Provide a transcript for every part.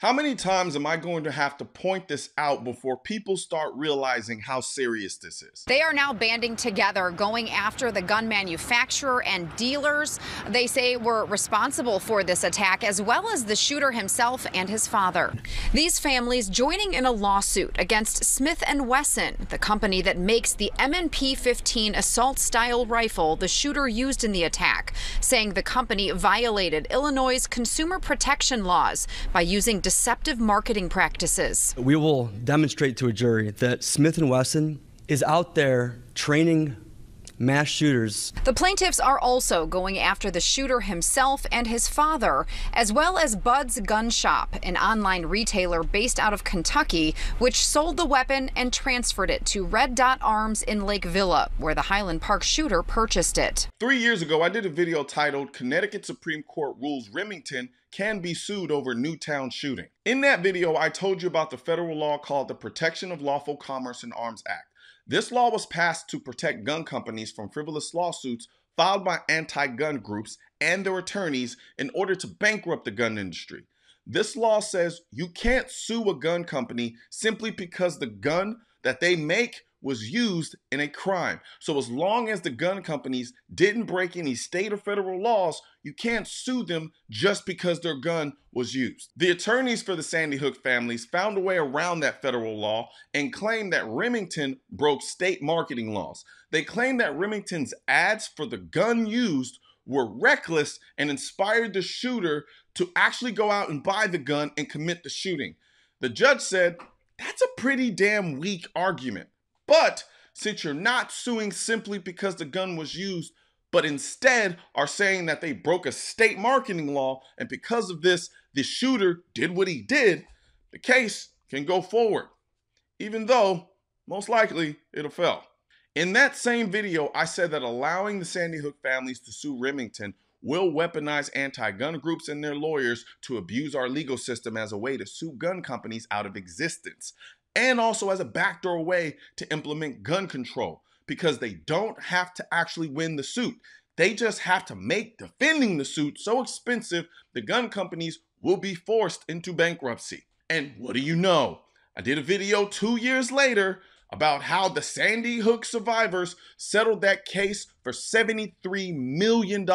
How many times am I going to have to point this out before people start realizing how serious this is? They are now banding together, going after the gun manufacturer and dealers they say were responsible for this attack, as well as the shooter himself and his father. These families joining in a lawsuit against Smith Wesson, the company that makes the M&P 15 assault-style rifle the shooter used in the attack, saying the company violated Illinois' consumer protection laws by using deceptive marketing practices. We will demonstrate to a jury that Smith & Wesson is out there training mass shooters. The plaintiffs are also going after the shooter himself and his father, as well as Bud's Gun Shop, an online retailer based out of Kentucky, which sold the weapon and transferred it to Red Dot Arms in Lake Villa, where the Highland Park shooter purchased it. 3 years ago, I did a video titled Connecticut Supreme Court Rules Remington Can Be Sued Over Newtown Shooting. In that video, I told you about the federal law called the Protection of Lawful Commerce in Arms Act. This law was passed to protect gun companies from frivolous lawsuits filed by anti-gun groups and their attorneys in order to bankrupt the gun industry. This law says you can't sue a gun company simply because the gun that they make was used in a crime. So as long as the gun companies didn't break any state or federal laws, you can't sue them just because their gun was used. The attorneys for the Sandy Hook families found a way around that federal law and claimed that Remington broke state marketing laws. They claimed that Remington's ads for the gun used were reckless and inspired the shooter to actually go out and buy the gun and commit the shooting. The judge said, that's a pretty damn weak argument. But since you're not suing simply because the gun was used, but instead are saying that they broke a state marketing law, and because of this, the shooter did what he did, the case can go forward, even though most likely it'll fail. In that same video, I said that allowing the Sandy Hook families to sue Remington will weaponize anti-gun groups and their lawyers to abuse our legal system as a way to sue gun companies out of existence, and also as a backdoor way to implement gun control, because they don't have to actually win the suit. They just have to make defending the suit so expensive the gun companies will be forced into bankruptcy. And what do you know? I did a video 2 years later about how the Sandy Hook survivors settled that case for $73 million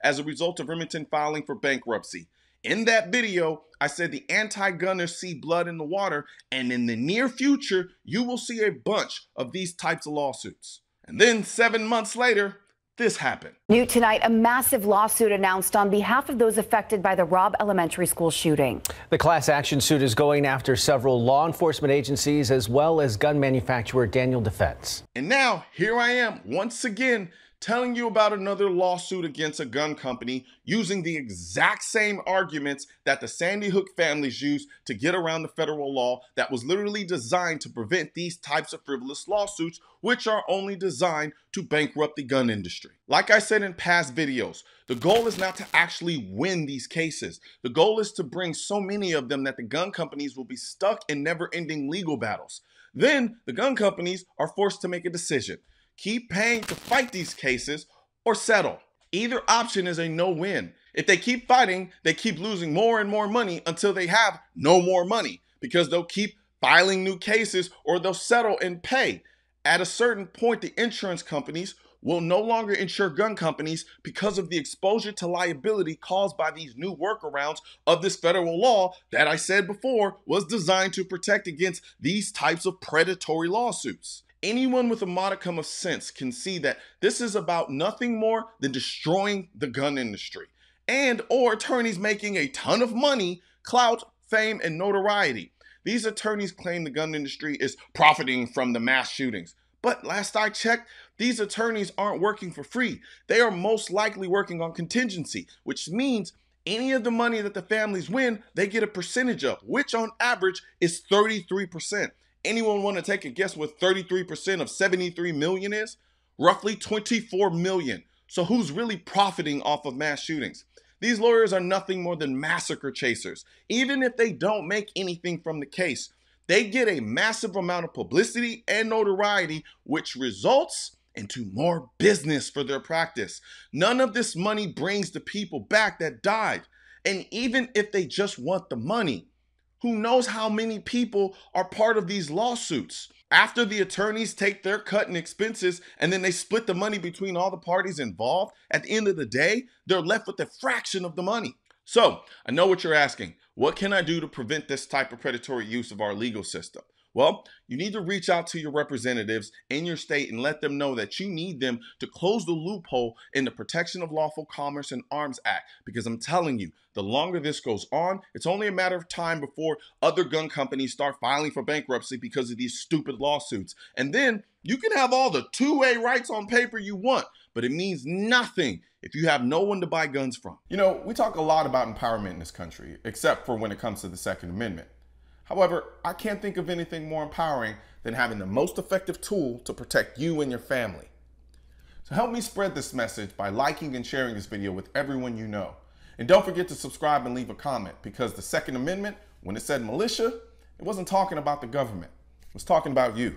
as a result of Remington filing for bankruptcy. In that video, I said the anti-gunners see blood in the water, and in the near future, you will see a bunch of these types of lawsuits. And then 7 months later, this happened. New tonight, a massive lawsuit announced on behalf of those affected by the Robb Elementary School shooting. The class action suit is going after several law enforcement agencies as well as gun manufacturer Daniel Defense. And now here I am once again telling you about another lawsuit against a gun company using the exact same arguments that the Sandy Hook families used to get around the federal law that was literally designed to prevent these types of frivolous lawsuits, which are only designed to bankrupt the gun industry. Like I said in past videos, the goal is not to actually win these cases. The goal is to bring so many of them that the gun companies will be stuck in never-ending legal battles. Then the gun companies are forced to make a decision. Keep paying to fight these cases or settle. Either option is a no-win. If they keep fighting, they keep losing more and more money until they have no more money, because they'll keep filing new cases or they'll settle and pay. At a certain point, the insurance companies will no longer insure gun companies because of the exposure to liability caused by these new workarounds of this federal law that I said before was designed to protect against these types of predatory lawsuits. Anyone with a modicum of sense can see that this is about nothing more than destroying the gun industry or attorneys making a ton of money, clout, fame, and notoriety. These attorneys claim the gun industry is profiting from the mass shootings. But last I checked, these attorneys aren't working for free. They are most likely working on contingency, which means any of the money that the families win, they get a percentage of, which on average is 33%. Anyone want to take a guess what 33% of 73 million is? Roughly 24 million. So who's really profiting off of mass shootings? These lawyers are nothing more than massacre chasers. Even if they don't make anything from the case, they get a massive amount of publicity and notoriety, which results into more business for their practice. None of this money brings the people back that died. And even if they just want the money, Who knows how many people are part of these lawsuits? After the attorneys take their cut in expenses and then they split the money between all the parties involved, at the end of the day, they're left with a fraction of the money. So, I know what you're asking. What can I do to prevent this type of predatory use of our legal system? Well, you need to reach out to your representatives in your state and let them know that you need them to close the loophole in the Protection of Lawful Commerce and Arms Act. Because I'm telling you, the longer this goes on, it's only a matter of time before other gun companies start filing for bankruptcy because of these stupid lawsuits. And then you can have all the two-way rights on paper you want, but it means nothing if you have no one to buy guns from. You know, we talk a lot about empowerment in this country, except for when it comes to the Second Amendment. However, I can't think of anything more empowering than having the most effective tool to protect you and your family. So help me spread this message by liking and sharing this video with everyone you know. And don't forget to subscribe and leave a comment, because the Second Amendment, when it said militia, it wasn't talking about the government. It was talking about you.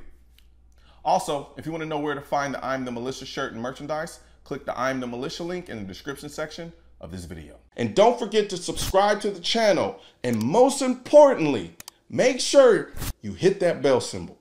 Also, if you want to know where to find the I'm the Militia shirt and merchandise, click the I'm the Militia link in the description section of this video. And don't forget to subscribe to the channel, and most importantly, make sure you hit that bell symbol.